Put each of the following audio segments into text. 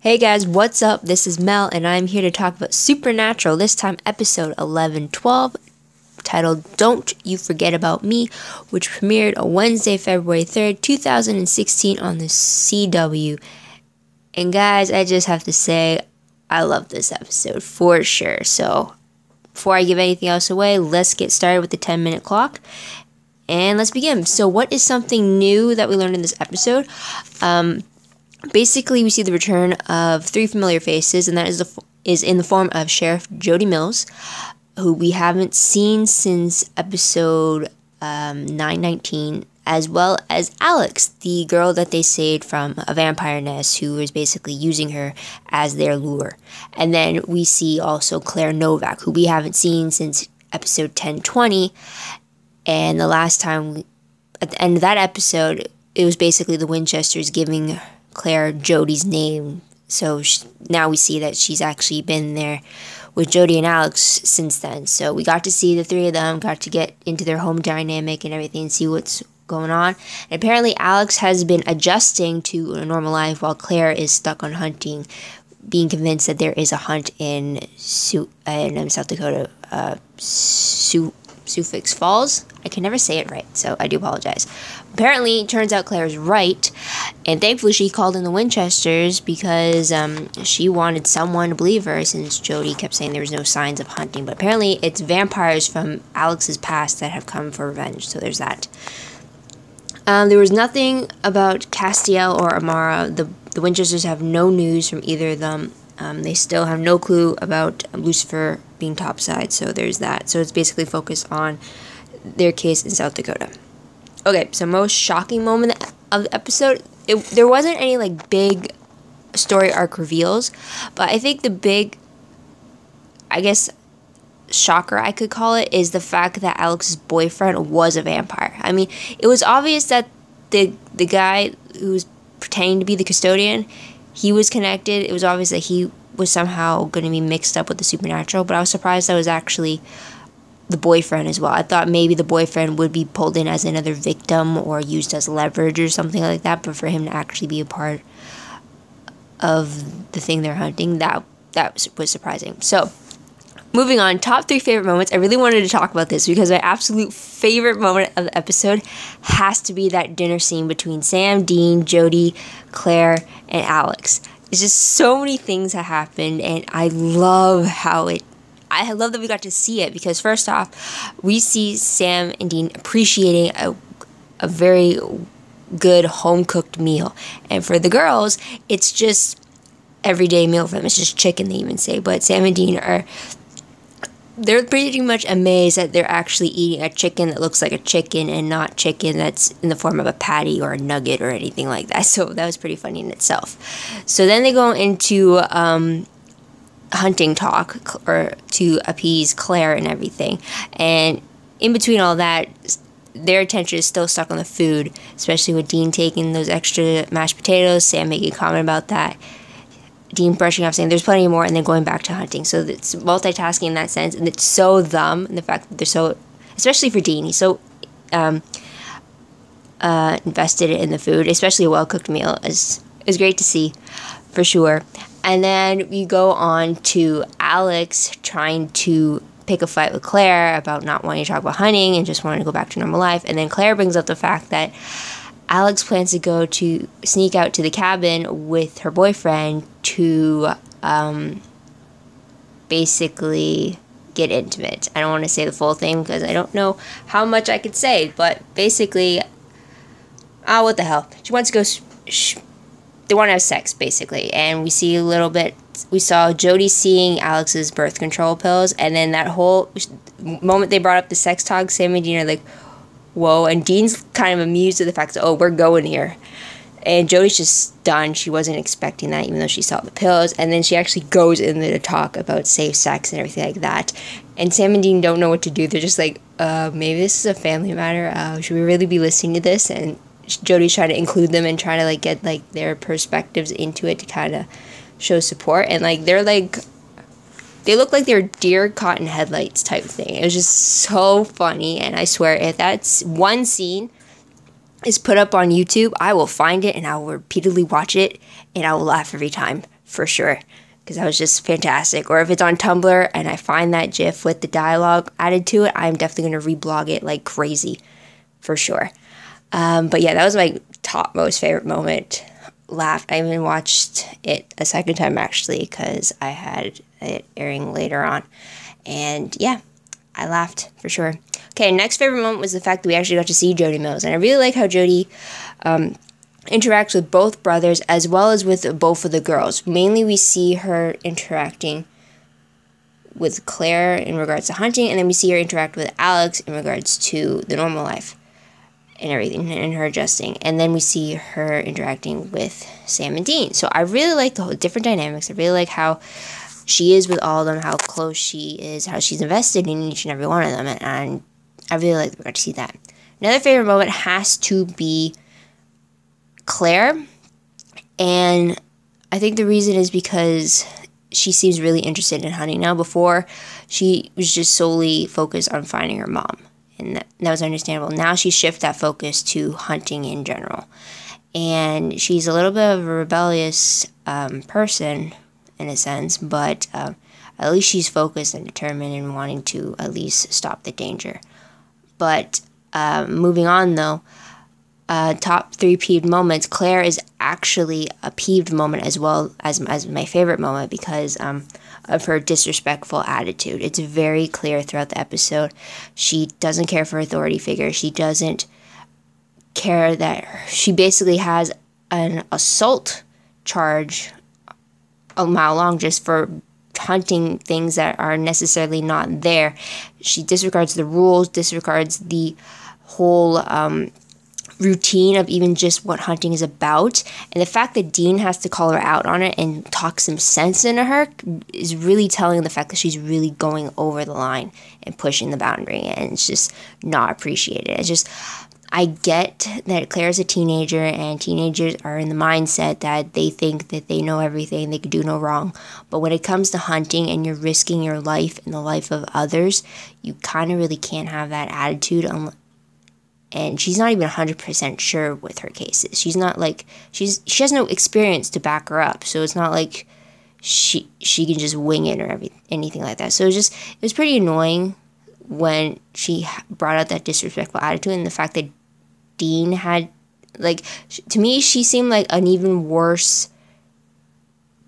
Hey guys, what's up? This is Mel, and I'm here to talk about Supernatural, this time episode 11-12, titled Don't You Forget About Me, which premiered on Wednesday, February 3rd, 2016 on the CW. And guys, I just have to say, I love this episode for sure. So, before I give anything else away, let's get started with the 10-minute clock. And let's begin. So, what is something new that we learned in this episode? Basically, we see the return of three familiar faces, and that is in the form of Sheriff Jody Mills, who we haven't seen since episode 919, as well as Alex, the girl that they saved from a vampire nest, who was basically using her as their lure. And then we see also Claire Novak, who we haven't seen since episode 1020, and the last time, at the end of that episode, it was basically the Winchesters giving Claire Jody's name, so now we see that she's actually been there with Jody and Alex since then. So we got to see the three of them, got to get into their home dynamic and everything, and see what's going on. And apparently Alex has been adjusting to a normal life while Claire is stuck on hunting, being convinced that there is a hunt in South Dakota, Suffix Falls. I can never say it right, so I do apologize. Apparently, it turns out Claire's right, and thankfully she called in the Winchesters because she wanted someone to believe her, since Jody kept saying there was no signs of hunting. But apparently it's vampires from Alex's past that have come for revenge, so there's that. There was nothing about Castiel or Amara. The Winchesters have no news from either of them. They still have no clue about Lucifer being topside, so there's that. So it's basically focused on their case in South Dakota. Okay, so most shocking moment of the episode, there wasn't any like big story arc reveals, but I think the big, I guess, shocker I could call it is the fact that Alex's boyfriend was a vampire. I mean, it was obvious that the guy who was pretending to be the custodian, he was connected. It was obvious that he was somehow going to be mixed up with the supernatural, but I was surprised that was actually the boyfriend as well. I thought maybe the boyfriend would be pulled in as another victim or used as leverage or something like that, but for him to actually be a part of the thing they're hunting, that was surprising. So, moving on, top 3 favorite moments. I really wanted to talk about this because my absolute favorite moment of the episode has to be that dinner scene between Sam, Dean, Jody, Claire, and Alex. It's just so many things that happened, and I love that we got to see it, because first off, we see Sam and Dean appreciating a very good home-cooked meal. And for the girls, it's just everyday meal for them. It's just chicken, they even say. But Sam and Dean they're pretty much amazed that they're actually eating a chicken that looks like a chicken and not chicken that's in the form of a patty or a nugget or anything like that. So that was pretty funny in itself. So then they go into hunting talk, or to appease Claire and everything. And in between all that, their attention is still stuck on the food, especially with Dean taking those extra mashed potatoes, Sam making a comment about that, Dean brushing off saying there's plenty more, and then going back to hunting. So it's multitasking in that sense, and it's so them, and the fact that they're so, especially for Dean, he's so invested in the food, especially a well-cooked meal is great to see, for sure. And then we go on to Alex trying to pick a fight with Claire about not wanting to talk about hunting and just wanting to go back to normal life. And then Claire brings up the fact that Alex plans to sneak out to the cabin with her boyfriend to basically get intimate. I don't want to say the full thing because I don't know how much I could say, but basically, what the hell? She wants to go, they want to have sex, basically. And we see a little bit, we saw Jody seeing Alex's birth control pills, and then that whole moment they brought up the sex talk, Sam and Dean are like, whoa, and Dean's kind of amused at the fact that, oh, we're going here. And Jody's just stunned. She wasn't expecting that, even though she saw the pills. And then she actually goes in there to talk about safe sex and everything like that. And Sam and Dean don't know what to do. They're just like, maybe this is a family matter. Should we really be listening to this? And Jody's trying to include them and try to like get like their perspectives into it to kind of show support. And like they're like, they look like they're deer caught in headlights type of thing. It was just so funny. And I swear, if that's one scene is put up on YouTube, I will find it and I will repeatedly watch it, and I will laugh every time, for sure, because that was just fantastic. Or if it's on Tumblr and I find that GIF with the dialogue added to it, I'm definitely going to reblog it like crazy, for sure. But yeah, that was my top most favorite moment. Laughed. I even watched it a second time, actually, because I had it airing later on. And yeah, I laughed, for sure. Okay, next favorite moment was the fact that we actually got to see Jody Mills. And I really like how Jody interacts with both brothers as well as with both of the girls. Mainly we see her interacting with Claire in regards to hunting, and then we see her interact with Alex in regards to the normal life and everything, and her adjusting. And then we see her interacting with Sam and Dean. So I really like the whole different dynamics. I really like how she is with all of them, how close she is, how she's invested in each and every one of them. And I really like that we got to see that. Another favorite moment has to be Claire. And I think the reason is because she seems really interested in hunting now. Before, she was just solely focused on finding her mom. And that was understandable. Now she's shifted that focus to hunting in general. And she's a little bit of a rebellious person, in a sense, but at least she's focused and determined and wanting to at least stop the danger. But moving on, though, top 3 peeved moments. Claire is actually a peeved moment as well as my favorite moment because of her disrespectful attitude. It's very clear throughout the episode. She doesn't care for authority figures. She doesn't care that she basically has an assault charge a mile long just for hunting things that are necessarily not there. She disregards the rules, disregards the whole routine of even just what hunting is about. And the fact that Dean has to call her out on it and talk some sense into her is really telling the fact that she's really going over the line and pushing the boundary, and it's just not appreciated. It's just, I get that Claire's a teenager, and teenagers are in the mindset that they think that they know everything, they could do no wrong. But when it comes to hunting and you're risking your life and the life of others, you kind of really can't have that attitude. And she's not even 100% sure with her cases. She's not like, she has no experience to back her up. So it's not like she can just wing it or anything like that. So it was pretty annoying when she brought out that disrespectful attitude, and the fact that Dean had, like, to me, she seemed like an even worse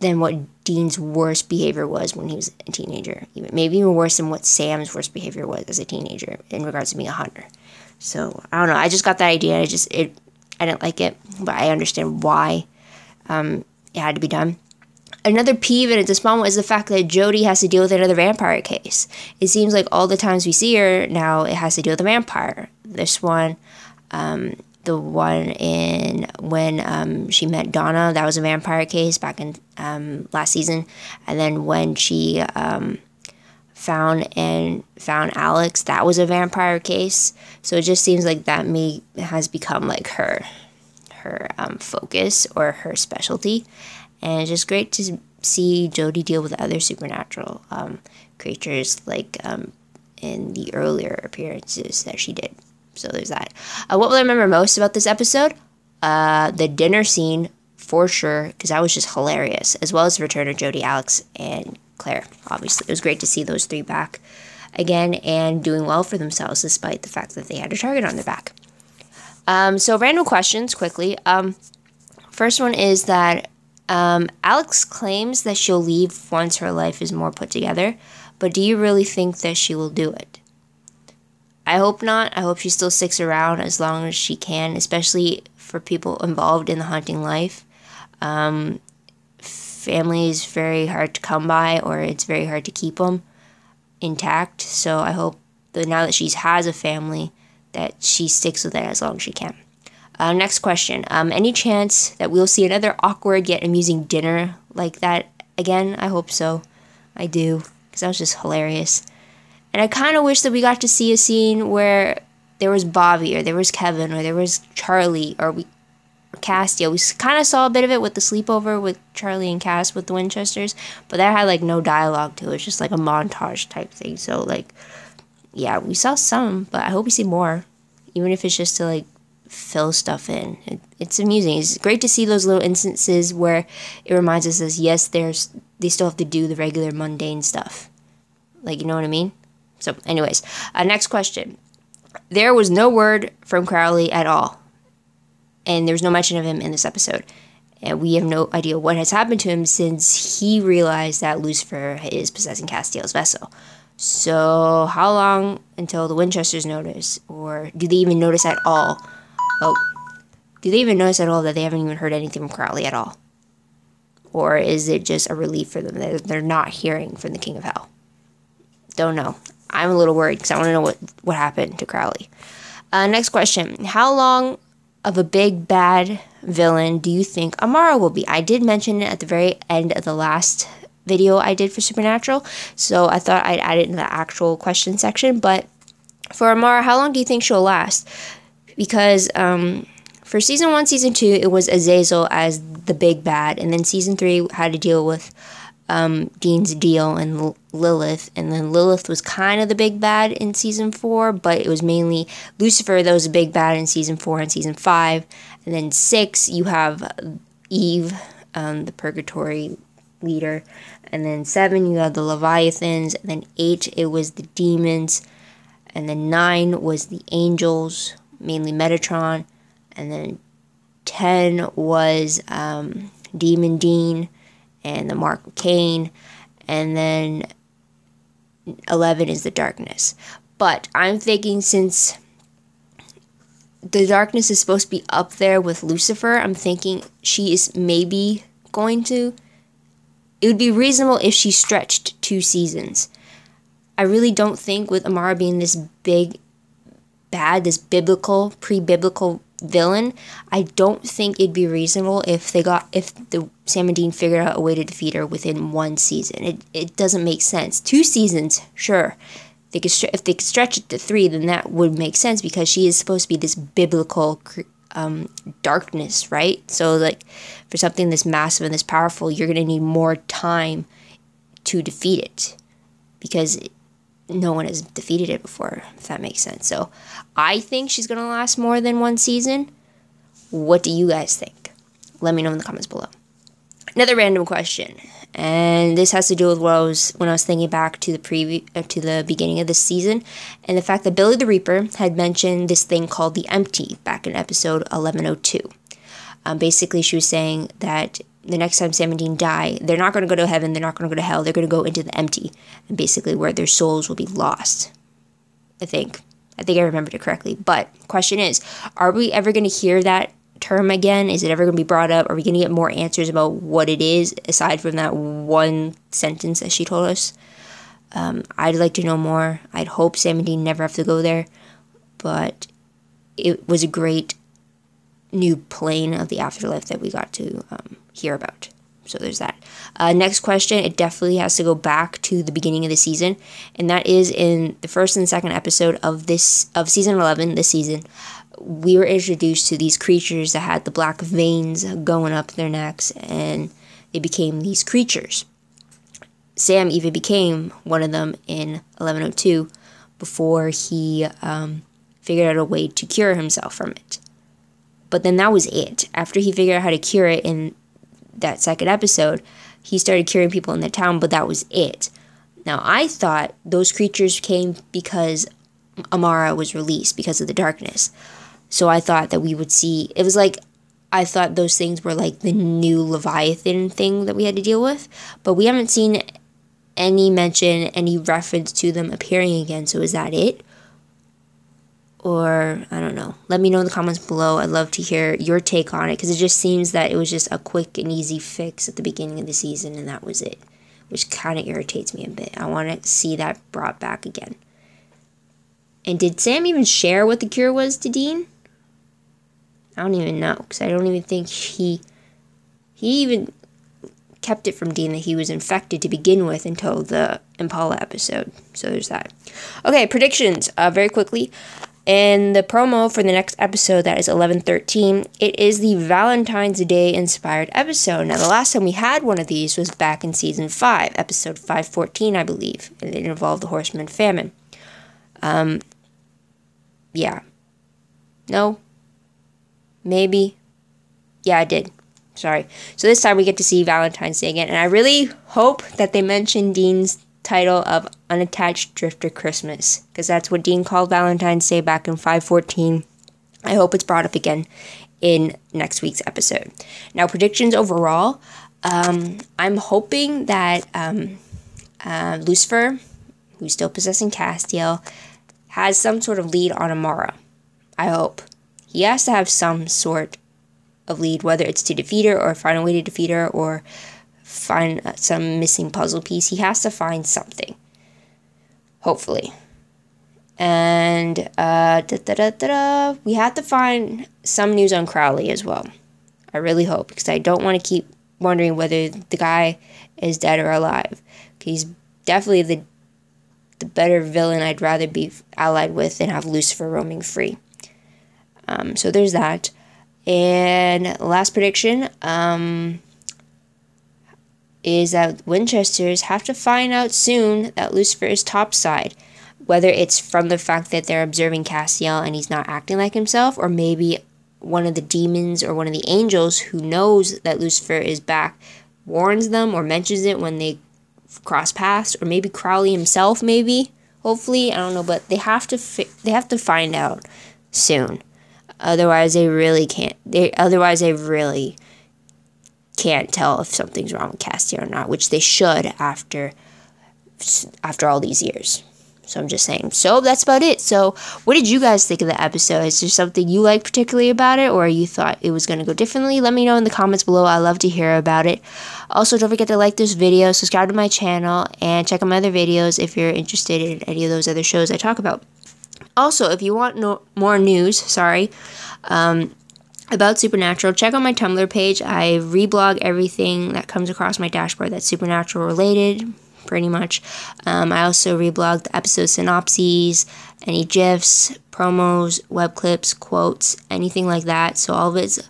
than what Dean's worst behavior was when he was a teenager. Maybe even worse than what Sam's worst behavior was as a teenager in regards to being a hunter. So, I don't know. I just got that idea. I didn't like it, but I understand why it had to be done. Another peeve, and it's a small one, is the fact that Jody has to deal with another vampire case. It seems like all the times we see her now, it has to deal with a vampire. This one, the one when she met Donna, that was a vampire case back in last season. And then when she found Alex, that was a vampire case. So it just seems like that has become like her focus or her specialty. And it's just great to see Jody deal with other supernatural creatures, like in the earlier appearances that she did. So there's that. What will I remember most about this episode? The dinner scene, for sure, because that was just hilarious, as well as the return of Jody, Alex, and Claire, obviously. It was great to see those 3 back again and doing well for themselves, despite the fact that they had a target on their back. So random questions, quickly. First one is that Alex claims that she'll leave once her life is more put together, but do you really think that she will do it? I hope not. I hope she still sticks around as long as she can, especially for people involved in the hunting life. Family is very hard to come by, or it's very hard to keep them intact. So I hope that now that she has a family, that she sticks with it as long as she can. Next question. Any chance that we'll see another awkward yet amusing dinner like that again? I hope so. I do, because that was just hilarious. And I kind of wish that we got to see a scene where there was Bobby, or there was Kevin, or there was Charlie, or Cass. Yeah, we kind of saw a bit of it with the sleepover with Charlie and Cass with the Winchesters, but that had like no dialogue to it. It's just like a montage type thing. So like, yeah, we saw some, but I hope we see more, even if it's just to like fill stuff in. It's amusing. It's great to see those little instances where it reminds us that yes, they still have to do the regular mundane stuff. Like, you know what I mean? So anyways, next question. There was no word from Crowley at all, and there's no mention of him in this episode. And we have no idea what has happened to him since he realized that Lucifer is possessing Castiel's vessel. So how long until the Winchesters notice? Or do they even notice at all? Oh, do they even notice at all that they haven't even heard anything from Crowley at all? Or is it just a relief for them that they're not hearing from the King of Hell? Don't know. I'm a little worried because I want to know what happened to Crowley. Next question. How long of a big bad villain do you think Amara will be? I did mention it at the very end of the last video I did for Supernatural, so I thought I'd add it in the actual question section. But for Amara, how long do you think she'll last? Because for season 1, season 2, it was Azazel as the big bad, and then season 3 had to deal with Dean's deal and Lilith, and then Lilith was kind of the big bad in season 4, but it was mainly Lucifer that was a big bad in season 4 and season 5, and then 6 you have Eve, the purgatory leader, and then 7 you have the Leviathans, and then 8 it was the demons, and then 9 was the angels, mainly Metatron, and then 10 was Demon Dean and the Mark of Cain, and then 11 is the darkness. But I'm thinking since the darkness is supposed to be up there with Lucifer, I'm thinking she is maybe going to... It would be reasonable if she stretched 2 seasons. I really don't think with Amara being this big bad, this biblical, pre-biblical villain, I don't think it'd be reasonable if the Sam and Dean figured out a way to defeat her within 1 season. It doesn't make sense. 2 seasons, sure. If they could stretch it to 3, then that would make sense because she is supposed to be this biblical darkness, right? So like for something this massive and this powerful, you're gonna need more time to defeat it because no one has defeated it before, if that makes sense. So I think she's going to last more than 1 season. What do you guys think? Let me know in the comments below. Another random question, and this has to do with when I was thinking back to the beginning of this season, and the fact that Billy the Reaper had mentioned this thing called the Empty back in episode 1102. Basically, she was saying that the next time Sam and Dean die, they're not going to go to heaven, they're not going to go to hell, they're going to go into the empty, and basically where their souls will be lost. I think I remembered it correctly. But question is, are we ever going to hear that term again? Is it ever going to be brought up? Are we going to get more answers about what it is, aside from that one sentence that she told us? I'd like to know more. I'd hope Sam and Dean never have to go there, but it was a great new plane of the afterlife that we got to hear about. So there's that. Next question, it definitely has to go back to the beginning of the season, and that is in the first and second episode of season 11 this season. We were introduced to these creatures that had the black veins going up their necks, and they became these creatures. Sam even became one of them in 1102 before he figured out a way to cure himself from it. But then that was it. After he figured out how to cure it in that second episode, he started curing people in the town, but that was it. Now, I thought those creatures came because Amara was released because of the darkness. So I thought that we would see... It was like... I thought those things were like the new Leviathan thing that we had to deal with. But we haven't seen any mention, any reference to them appearing again. So is that it? Or, I don't know. Let me know in the comments below. I'd love to hear your take on it, because it just seems that it was just a quick and easy fix at the beginning of the season, and that was it, which kind of irritates me a bit. I want to see that brought back again. And did Sam even share what the cure was to Dean? I don't even know, because I don't even think he even kept it from Dean that he was infected to begin with until the Impala episode. So there's that. Okay, predictions, very quickly. In the promo for the next episode, that is 1113, it is the Valentine's Day inspired episode. Now, the last time we had one of these was back in season 5, episode 514, I believe, and it involved the Horseman Famine. Yeah. No? maybe. Yeah, I did. Sorry. So this time we get to see Valentine's Day again. And I really hope that they mention Dean's title of Unattached Drifter Christmas, because that's what Dean called Valentine's Day back in 514. I hope it's brought up again in next week's episode. Now, predictions overall. I'm hoping that Lucifer, who's still possessing Castiel, has some sort of lead on Amara. I hope. He has to have some sort of lead, whether it's to defeat her or find a way to defeat her or find some missing puzzle piece. He has to find something. Hopefully. And we have to find some news on Crowley as well. I really hope, because I don't want to keep wondering whether the guy is dead or alive. He's definitely the better villain I'd rather be allied with than have Lucifer roaming free. So there's that. And last prediction is that Winchesters have to find out soon that Lucifer is topside. Whether it's from the fact that they're observing Castiel and he's not acting like himself, or maybe one of the demons or one of the angels who knows that Lucifer is back warns them or mentions it when they cross paths, or maybe Crowley himself, maybe, hopefully, I don't know, but they have to find out soon. Otherwise, they really can't tell if something's wrong with Castiel or not, which they should after all these years. So I'm just saying. So that's about it. So what did you guys think of the episode? Is there something you like particularly about it, or you thought it was going to go differently? Let me know in the comments below. I love to hear about it. Also, don't forget to like this video, subscribe to my channel, and check out my other videos if you're interested in any of those other shows I talk about. Also, if you want more news, about Supernatural, check out my Tumblr page. I reblog everything that comes across my dashboard that's Supernatural related, pretty much. I also reblog the episode synopses, any GIFs, promos, web clips, quotes, anything like that. So all of it's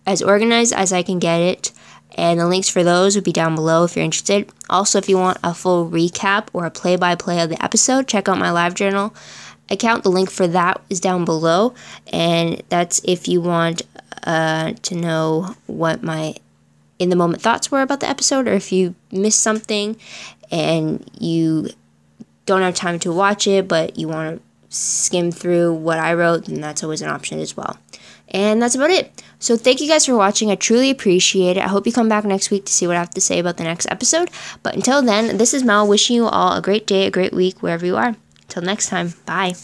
as organized as I can get it. And the links for those would be down below if you're interested. Also, if you want a full recap or a play-by-play of the episode, check out my LiveJournal account. The link for that is down below. And that's if you want to know what my in-the-moment thoughts were about the episode, or if you missed something and you don't have time to watch it, but you want to skim through what I wrote, then that's always an option as well. And that's about it. So thank you guys for watching. I truly appreciate it. I hope you come back next week to see what I have to say about the next episode. But until then, this is Mel wishing you all a great day, a great week, wherever you are. Until next time, bye.